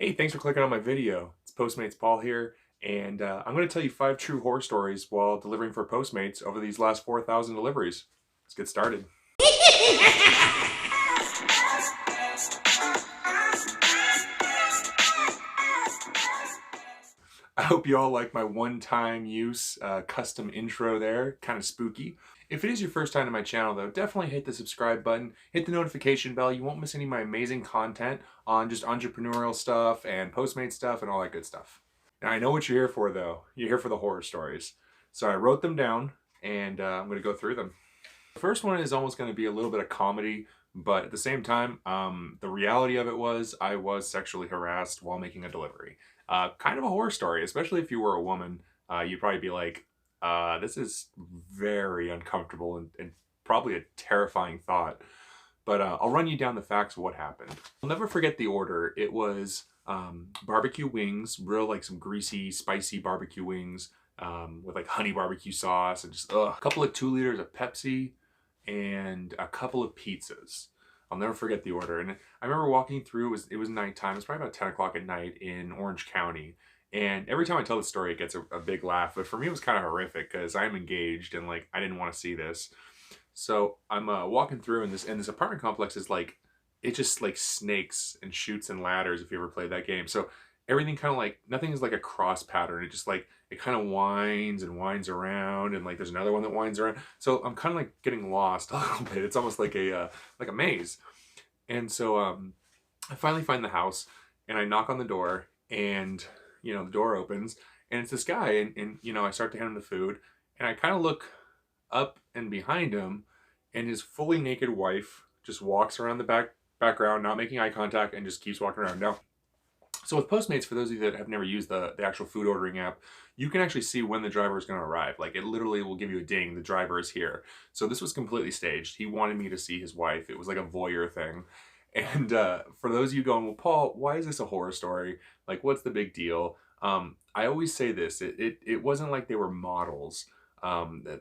Hey, thanks for clicking on my video. It's Postmates Paul here, and I'm going to tell you 5 true horror stories while delivering for Postmates over these last 4,000 deliveries. Let's get started. I hope you all like my one-time use custom intro there, kind of spooky. If it is your first time to my channel though, definitely hit the subscribe button, hit the notification bell. You won't miss any of my amazing content on just entrepreneurial stuff and Postmates stuff and all that good stuff. Now I know what you're here for though. You're here for the horror stories. So I wrote them down and I'm going to go through them. The first one is almost going to be a little bit of comedy, but at the same time, the reality of it was I was sexually harassed while making a delivery. Kind of a horror story, especially if you were a woman. You'd probably be like, this is very uncomfortable and probably a terrifying thought. But I'll run you down the facts of what happened. I'll never forget the order. It was barbecue wings, real like some greasy, spicy barbecue wings with like honey barbecue sauce and just a couple of 2 liters of Pepsi and a couple of pizzas. I'll never forget the order. And I remember walking through, it was nighttime. It was probably about 10 o'clock at night in Orange County. And every time I tell the story, it gets a big laugh. But for me, it was kind of horrific because I'm engaged and like I didn't want to see this. So I'm walking through and this apartment complex is like, it just like snakes and shoots and ladders if you ever played that game. So everything kind of like, nothing is like a cross pattern. It just like, it kind of winds and winds around and like there's another one that winds around. So I'm kind of like getting lost a little bit. It's almost like a maze. And so I finally find the house and I knock on the door and, you know, the door opens and it's this guy and you know, I start to hand him the food and I kind of look up and behind him and his fully naked wife just walks around the background, not making eye contact and just keeps walking around. Now, so with Postmates, for those of you that have never used the actual food ordering app, you can actually see when the driver is going to arrive. Like it literally will give you a ding, the driver is here. So this was completely staged. He wanted me to see his wife. It was like a voyeur thing. And for those of you going, well, Paul, why is this a horror story? Like, what's the big deal? I always say this, it wasn't like they were models.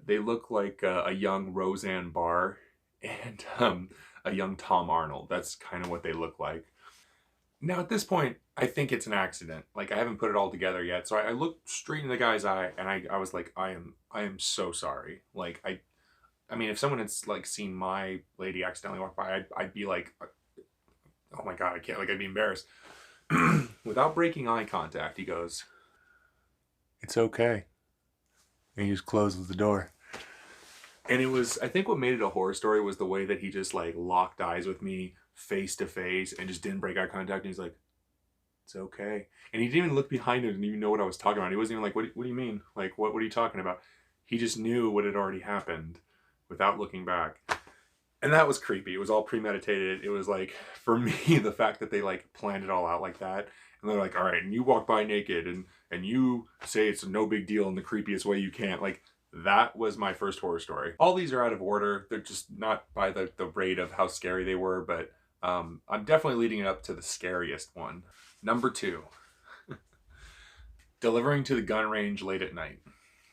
They look like a young Roseanne Barr and a young Tom Arnold. That's kind of what they look like. Now at this point, I think it's an accident. Like I haven't put it all together yet. So I looked straight in the guy's eye and I was like, I am so sorry. Like I mean, if someone had like seen my lady accidentally walk by, I'd be like, oh my God, I can't, like I'd be embarrassed. Without breaking eye contact, he goes, it's okay. And he just closes the door. And it was, I think what made it a horror story was the way that he just like locked eyes with me face to face and just didn't break eye contact. And he's like, it's okay. And he didn't even look behind him and even know what I was talking about. He wasn't even like, what do you mean? Like, what are you talking about? He just knew what had already happened without looking back. And that was creepy. It was all premeditated. It was like, for me, the fact that they like planned it all out like that. And they're like, all right, and you walk by naked and you say it's no big deal in the creepiest way you can. Like, that was my first horror story. All these are out of order. They're just not by the rate of how scary they were, but I'm definitely leading it up to the scariest one. Number 2, delivering to the gun range late at night.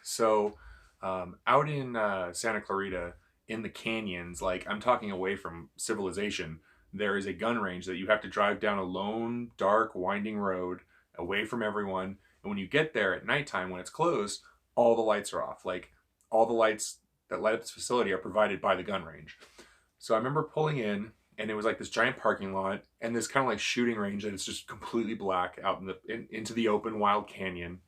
So out in Santa Clarita, in the canyons, like I'm talking away from civilization, there is a gun range that you have to drive down a lone, dark, winding road away from everyone. And when you get there at nighttime, when it's closed, all the lights are off. Like all the lights that light up this facility are provided by the gun range. So I remember pulling in and it was like this giant parking lot and this kind of like shooting range that is just completely black out into the open wild canyon.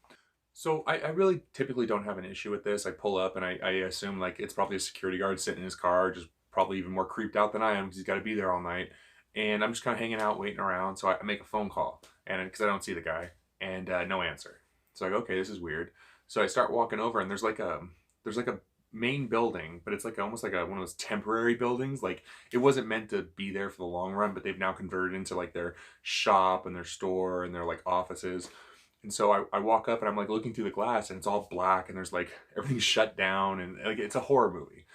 So I really typically don't have an issue with this. I pull up and I assume like it's probably a security guard sitting in his car, just probably even more creeped out than I am because he's got to be there all night. And I'm just kind of hanging out, waiting around. So I make a phone call and because I don't see the guy and no answer. So I go, okay, this is weird. So I start walking over and there's like a main building, but it's like almost like one of those temporary buildings. Like it wasn't meant to be there for the long run, but they've now converted into like their shop and their store and their like offices. And so I walk up and I'm like looking through the glass and it's all black and there's like everything's shut down and like it's a horror movie.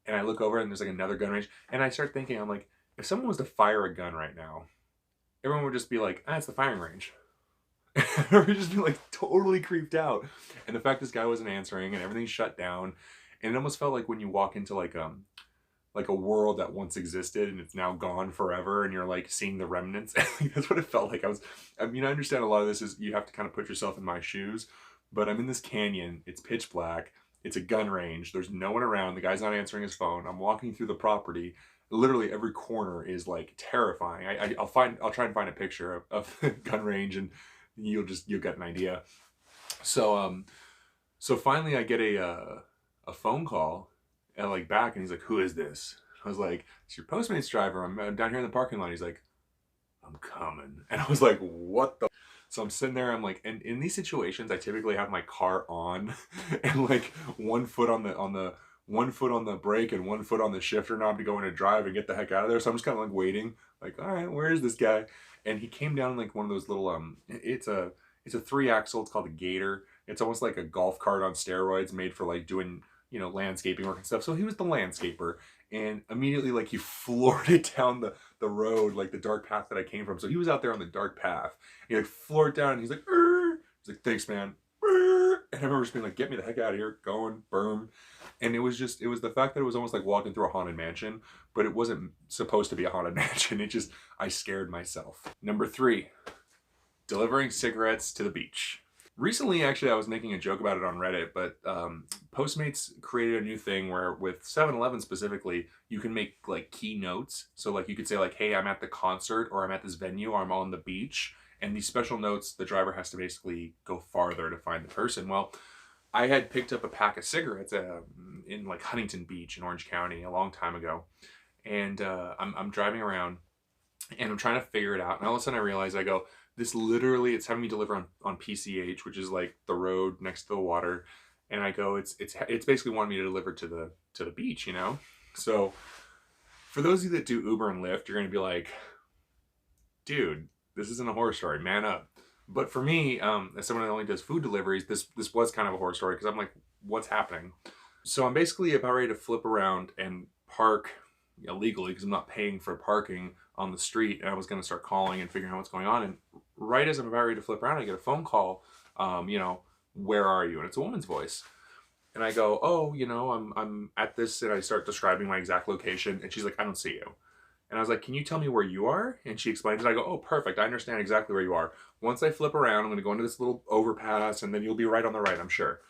And I look over and there's like another gun range and I start thinking, I'm like, if someone was to fire a gun right now, everyone would just be like, ah, it's the firing range. Or we'd just be like totally creeped out. And the fact this guy wasn't answering and everything's shut down. And it almost felt like when you walk into like like a world that once existed and it's now gone forever, and you're like seeing the remnants. That's what it felt like. I mean, I understand a lot of this is you have to kind of put yourself in my shoes, but I'm in this canyon. It's pitch black. It's a gun range. There's no one around. The guy's not answering his phone. I'm walking through the property. Literally every corner is like terrifying. I'll try and find a picture of the gun range, and you'll get an idea. So finally I get a phone call and like back, and he's like, "Who is this?" I was like, "It's your Postmates driver. I'm down here in the parking lot." He's like, "I'm coming." And I was like, "What the?" So I'm sitting there, I'm like, and in these situations I typically have my car on and like one foot on the brake and one foot on the shifter knob to go into drive and get the heck out of there. So I'm just kind of like waiting, like, all right, where is this guy? And he came down like one of those little it's a 3-axle, it's called a Gator. It's almost like a golf cart on steroids, made for like doing, you know, landscaping work and stuff. So he was the landscaper, and immediately like he floored it down the road, like the dark path that I came from. So he was out there on the dark path. He like floored it down, and he's like, "Arr!" He's like, "Thanks, man." Arr! And I remember just being like, "Get me the heck out of here," going, boom. And it was the fact that it was almost like walking through a haunted mansion, but it wasn't supposed to be a haunted mansion. I scared myself. Number 3, delivering cigarettes to the beach. Recently, actually, I was making a joke about it on Reddit, but Postmates created a new thing where with 7-Eleven specifically, you can make like key notes. So like you could say like, "Hey, I'm at the concert," or "I'm at this venue," or "I'm on the beach." And these special notes, the driver has to basically go farther to find the person. Well, I had picked up a pack of cigarettes in like Huntington Beach in Orange County a long time ago. And I'm driving around and I'm trying to figure it out. And all of a sudden I realize, I go, this literally, it's having me deliver on PCH, which is like the road next to the water. And I go, it's basically wanting me to deliver to the beach, you know? So for those of you that do Uber and Lyft, you're going to be like, dude, this isn't a horror story, man up. But for me, as someone that only does food deliveries, this was kind of a horror story, because I'm like, what's happening? So I'm basically about ready to flip around and park illegally, because I'm not paying for parking on the street, and I was going to start calling and figuring out what's going on. And right as I'm about ready to flip around, I get a phone call, you know, "Where are you?" And it's a woman's voice. And I go, "Oh, you know, I'm at this," and I start describing my exact location, and she's like, "I don't see you." And I was like, "Can you tell me where you are?" And she explains it. I go, "Oh, perfect. I understand exactly where you are. Once I flip around, I'm going to go into this little overpass, and then you'll be right on the right, I'm sure."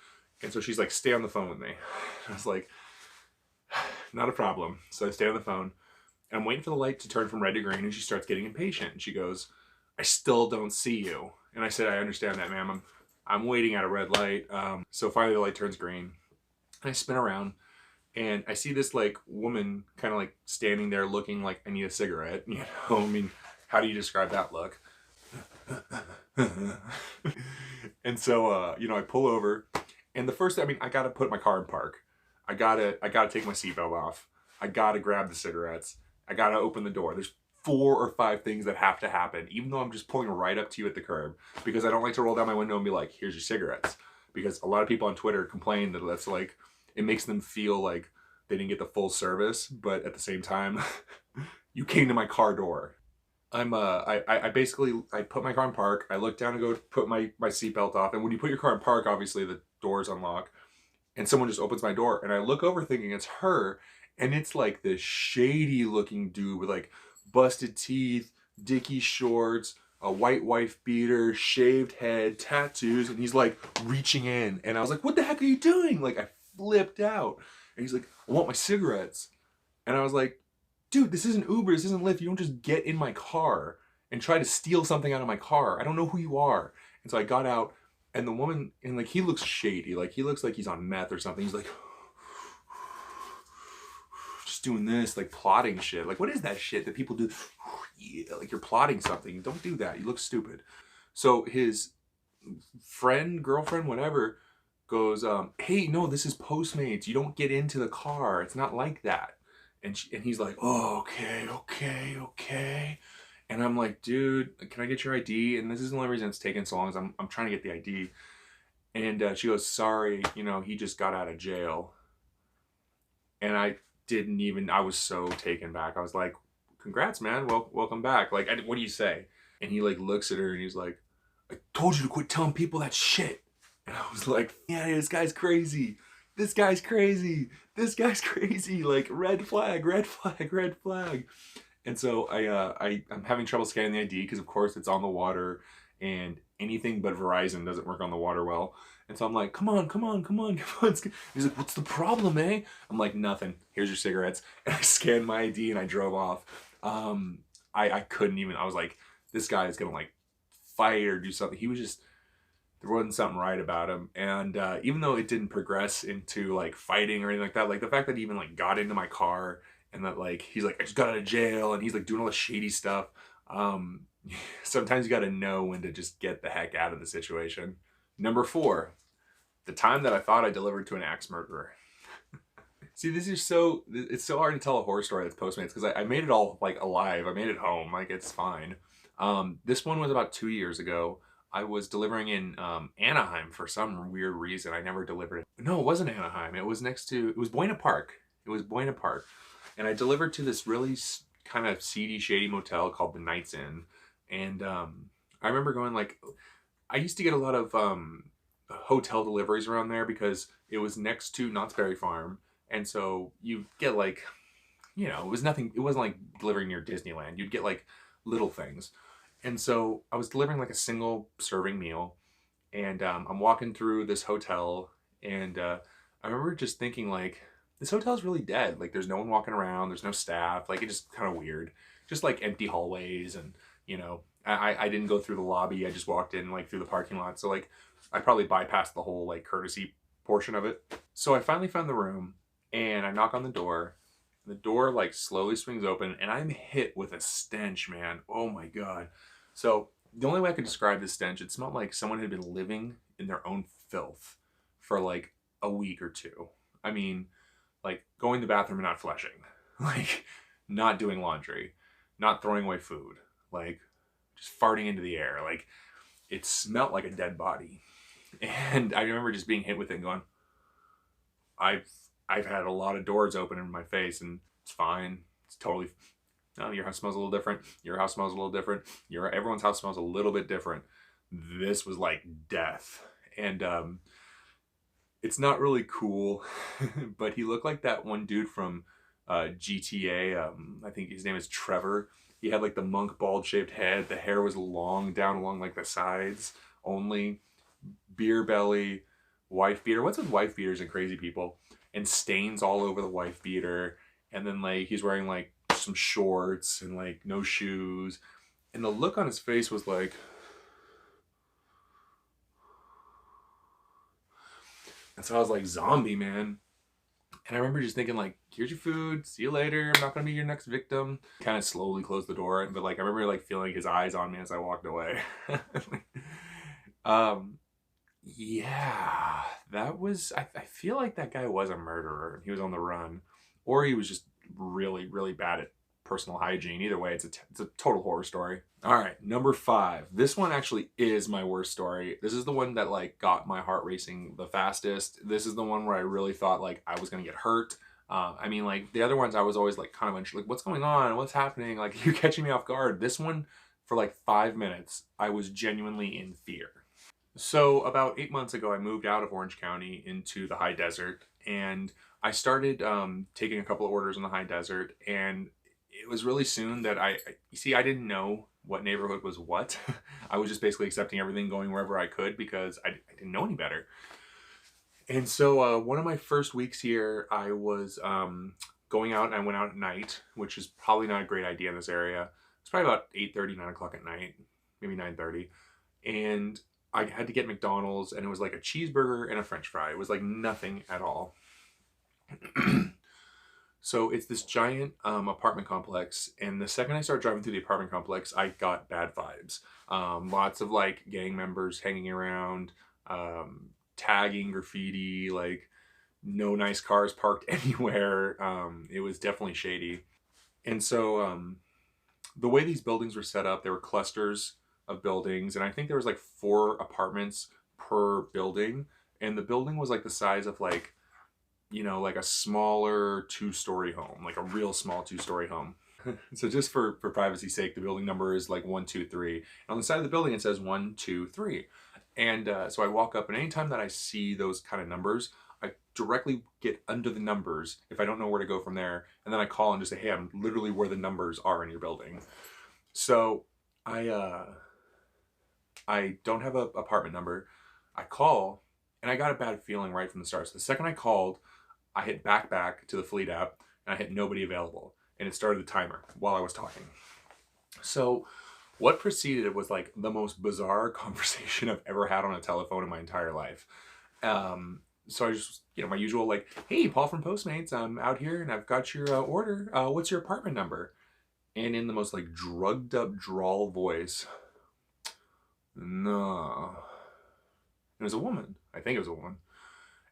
And so she's like, "Stay on the phone with me." I was like, "Not a problem." So I stay on the phone, and I'm waiting for the light to turn from red to green, and she starts getting impatient. And she goes, "I still don't see you." And I said, "I understand that, ma'am. I'm waiting at a red light." So finally the light turns green, and I spin around, and I see this like woman kind of like standing there looking like, "I need a cigarette." You know, I mean, how do you describe that look? And so, you know, I pull over, and the first, I mean, I gotta put my car in park. I gotta take my seatbelt off. I gotta grab the cigarettes. I gotta open the door. There's 4 or 5 things that have to happen, even though I'm just pulling right up to you at the curb, because I don't like to roll down my window and be like, "Here's your cigarettes." Because a lot of people on Twitter complain that that's like, it makes them feel like they didn't get the full service, but at the same time, you came to my car door. I basically, I put my car in park. I look down and go put my seatbelt off. And when you put your car in park, obviously the doors unlock, and someone just opens my door, and I look over thinking it's her, and it's like this shady looking dude with like busted teeth, dicky shorts, a white wife beater, shaved head, tattoos, and he's like reaching in, and I was like, "What the heck are you doing?" Like, I flipped out. And he's like, "I want my cigarettes." And I was like, "Dude, this isn't Uber, this isn't Lyft. You don't just get in my car and try to steal something out of my car. I don't know who you are." And so I got out, and the woman, and like, he looks shady. Like, he looks like he's on meth or something. He's like, just doing this, like plotting shit. Like, what is that shit that people do? Yeah, like you're plotting something. Don't do that. You look stupid. So his friend, girlfriend, whatever, goes, "Hey, no, this is Postmates. You don't get into the car. It's not like that." And he's like, "Oh, okay, okay, okay." And I'm like, "Dude, can I get your ID?" And this is the only reason it's taking so long, is I'm trying to get the ID. And she goes, "Sorry, you know, he just got out of jail." And I was so taken back. I was like, "Congrats, man. Well, welcome back. Like, what do you say?" And he like looks at her and he's like, "I told you to quit telling people that shit." And I was like, "Yeah, this guy's crazy." this guy's crazy. This guy's crazy. Like, red flag, red flag, red flag. And so I'm having trouble scanning the ID because of course it's on the water and anything but Verizon doesn't work on the water well. And so I'm like, come on, come on, come on, come on. He's like, what's the problem, eh? I'm like, nothing. Here's your cigarettes. And I scanned my ID and I drove off. I couldn't even, I was like, this guy is gonna like fight or do something. He was just, there wasn't something right about him. And even though it didn't progress into like fighting or anything like that, like the fact that he even like got into my car and that like he's like, I just got out of jail, and he's like doing all this shady stuff. Sometimes you got to know when to just get the heck out of the situation. Number 4, the time that I thought I delivered to an axe murderer. See, it's so hard to tell a horror story with Postmates because I made it all like alive. I made it home, like it's fine. This one was about 2 years ago. I was delivering in Anaheim for some weird reason. I never delivered it. No, it wasn't Anaheim. It was Buena Park. It was Buena Park. And I delivered to this really kind of seedy, shady motel called the Knights Inn. And I remember going like, I used to get a lot of hotel deliveries around there because it was next to Knott's Berry Farm. And so you get like, you know, it wasn't like delivering near Disneyland. You'd get like little things. And so I was delivering like a single serving meal, and I'm walking through this hotel, and I remember just thinking like, this hotel's really dead. Like there's no one walking around, there's no staff, like it's just kind of weird. Just like empty hallways, and you know, I didn't go through the lobby, I just walked in like through the parking lot. So like I probably bypassed the whole like courtesy portion of it. So I finally found the room and I knock on the door. The door like slowly swings open and I'm hit with a stench, man. Oh my God. So the only way I could describe this stench, it smelled like someone had been living in their own filth for like a week or two. I mean, like going to the bathroom and not flushing, like not doing laundry, not throwing away food, like just farting into the air. Like it smelled like a dead body. And I remember just being hit with it and going, I've had a lot of doors open in my face and it's fine. It's totally, no, your house smells a little different. Your house smells a little different. Everyone's house smells a little bit different. This was like death. And it's not really cool, but he looked like that one dude from GTA. I think his name is Trevor. He had like the monk bald shaped head. The hair was long down along like the sides only. Beer belly, wife beater. What's with wife beaters and crazy people? And stains all over the wife beater. And then like he's wearing like some shorts and like no shoes. And the look on his face was like, and so I was like, zombie, man. And I remember just thinking like, here's your food, see you later, I'm not gonna be your next victim. Kind of slowly closed the door, but like I remember like feeling his eyes on me as I walked away. Yeah, that was, I feel like that guy was a murderer. He was on the run, or he was just really, really bad at personal hygiene. Either way, it's a total horror story. All right, number 5. This one actually is my worst story. This is the one that like got my heart racing the fastest. This is the one where I really thought like I was gonna get hurt. I mean, like the other ones, I was always like kind of unsure, like what's going on, what's happening, like you're catching me off guard. This one, for like 5 minutes, I was genuinely in fear. So about 8 months ago, I moved out of Orange County into the high desert, and I started taking a couple of orders in the high desert, and it was really soon that you see, I didn't know what neighborhood was what. I was just basically accepting everything, going wherever I could because I didn't know any better. And so one of my first weeks here, I was going out, and I went out at night, which is probably not a great idea in this area. It's probably about 8:30, 9 o'clock at night, maybe 9:30. And I had to get McDonald's, and it was like a cheeseburger and a French fry. It was like nothing at all. So it's this giant apartment complex, and the second I started driving through the apartment complex, I got bad vibes. Lots of like gang members hanging around, tagging, graffiti, like no nice cars parked anywhere. It was definitely shady. And so the way these buildings were set up, there were clusters of buildings, and I think there was like 4 apartments per building, and the building was like the size of like, you know, like a smaller 2-story home, like a real small 2-story home. So just for privacy's sake, the building number is like 1, 2, 3. And on the side of the building, it says 1, 2, 3. And so I walk up, and anytime that I see those kind of numbers, I directly get under the numbers if I don't know where to go from there. And then I call and just say, hey, I'm literally where the numbers are in your building. So I don't have an apartment number. I call and I got a bad feeling right from the start. So the second I called, I hit back to the Fleet app and I hit nobody available. And it started the timer while I was talking. So what preceded was like the most bizarre conversation I've ever had on a telephone in my entire life. So I just, my usual like, hey, Paul from Postmates, I'm out here and I've got your order. What's your apartment number? And in the most like drugged up drawl voice, no. It was a woman. I think it was a woman.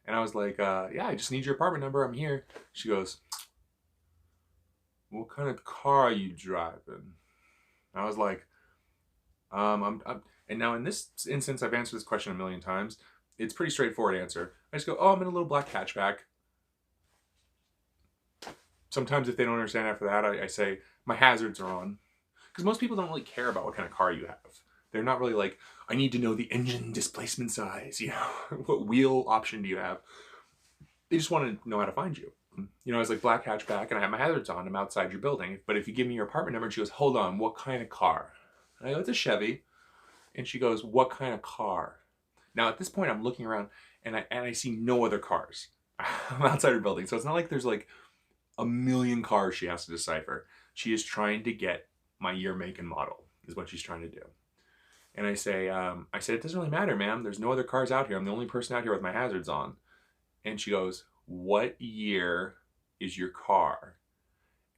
And I was like, yeah, I just need your apartment number. I'm here. She goes, what kind of car are you driving? I was like, and now in this instance, I've answered this question a million times. It's pretty straightforward answer. I just go, oh, I'm in a little black hatchback. Sometimes if they don't understand after that, I say, my hazards are on. Because most people don't really care about what kind of car you have. They're not really like, I need to know the engine displacement size, what wheel option do you have? They just want to know how to find you. I was like black hatchback and I have my hazards on. I'm outside your building. But if you give me your apartment number, and she goes, hold on, what kind of car? And I go, it's a Chevy. And she goes, what kind of car? Now at this point, I'm looking around and I see no other cars. I'm outside her building. So it's not like there's like a million cars she has to decipher. She is trying to get my year, make, and model is what she's trying to do. And I said, it doesn't really matter, ma'am. There's no other cars out here. I'm the only person out here with my hazards on. And she goes, what year is your car?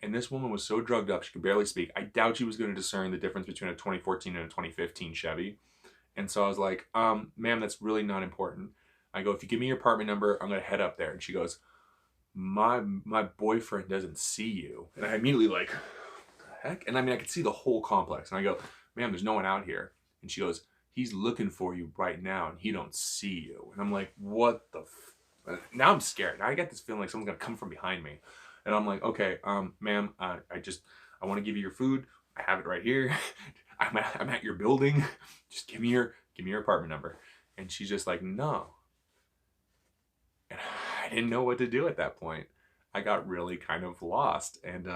And this woman was so drugged up, she could barely speak. I doubt she was going to discern the difference between a 2014 and a 2015 Chevy. And so I was like, ma'am, that's really not important. I go, if you give me your apartment number, I'm going to head up there. And she goes, my boyfriend doesn't see you. And I immediately like, what the heck? And I mean, I could see the whole complex. And I go, ma'am, there's no one out here. And she goes, he's looking for you right now and he don't see you. And I'm like, what the now I'm scared. Now I get this feeling like someone's gonna come from behind me. And I'm like, okay, ma'am, I want to give you your food. I have it right here. I'm at your building. Just give me your apartment number. And she's just like, no. And I didn't know what to do at that point. I got really kind of lost. And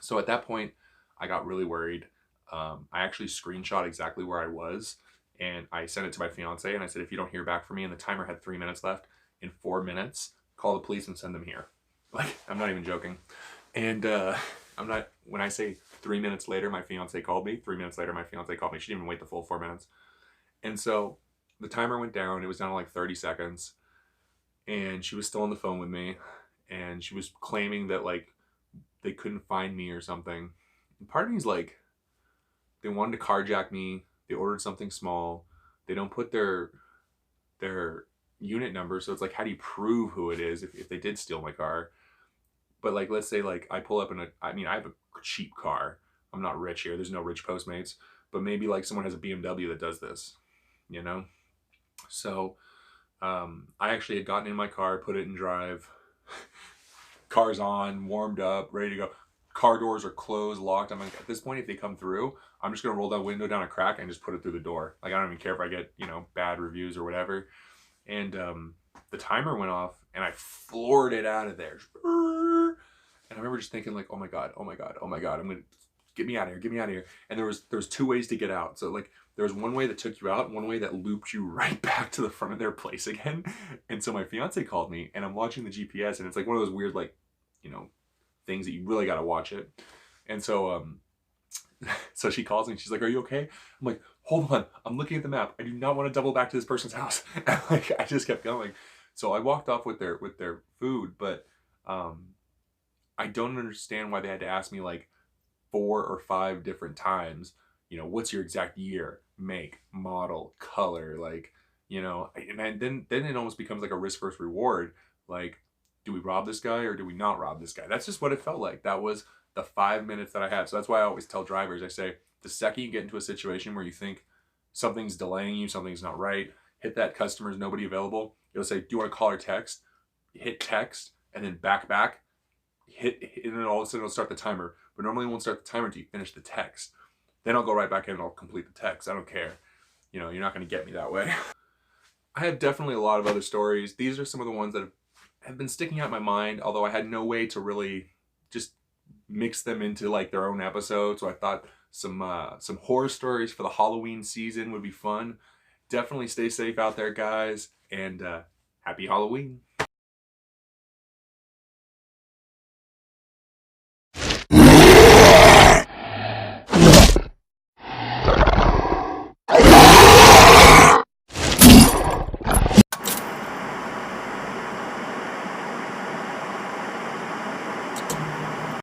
so at that point, I got really worried. I actually screenshot exactly where I was and I sent it to my fiance and I said, if you don't hear back from me, and the timer had 3 minutes left, in 4 minutes, call the police and send them here. Like, I'm not even joking. And when I say 3 minutes later, my fiance called me. 3 minutes later, my fiance called me. She didn't even wait the full 4 minutes. And so the timer went down. It was down to like 30 seconds. And she was still on the phone with me. And she was claiming that like they couldn't find me or something. And part of me is like, they wanted to carjack me. They ordered something small. They don't put their unit number. So it's like, how do you prove who it is if they did steal my car? But like, let's say like I pull up I have a cheap car. I'm not rich here. There's no rich Postmates. But maybe like someone has a BMW that does this, So I actually had gotten in my car, put it in drive. Car's on, warmed up, ready to go. Car doors are closed, locked. I'm like, at this point, if they come through, I'm just gonna roll that window down a crack and just put it through the door. Like, I don't even care if I get, bad reviews or whatever. And the timer went off and I floored it out of there. And I remember just thinking like, oh my God. I'm gonna get me out of here. And there was two ways to get out. So like, there was one way that took you out, and one way that looped you right back to the front of their place again. And so my fiance called me and I'm watching the GPS and it's like one of those weird, like, things that you really got to watch it. And so, so she calls me and she's like, are you okay? I'm like, hold on. I'm looking at the map. I do not want to double back to this person's house. And like, I just kept going. So I walked off with their food, but, I don't understand why they had to ask me like 4 or 5 different times, what's your exact year, make, model, color, like, and then it almost becomes like a risk versus reward. Like, do we rob this guy or do we not rob this guy? That's just what it felt like. That was the 5 minutes that I had. So that's why I always tell drivers, I say, the second you get into a situation where you think something's delaying you, something's not right, hit that customer's nobody available. It'll say, do you want to call or text? Hit text and then back, hit, and then all of a sudden it'll start the timer. But normally it won't start the timer until you finish the text. Then I'll go right back in and I'll complete the text. I don't care. You're not going to get me that way. I have definitely a lot of other stories. These are some of the ones that have been sticking out in my mind, although I had no way to really just mix them into like their own episode. So I thought some horror stories for the Halloween season would be fun. Definitely stay safe out there, guys, and happy Halloween.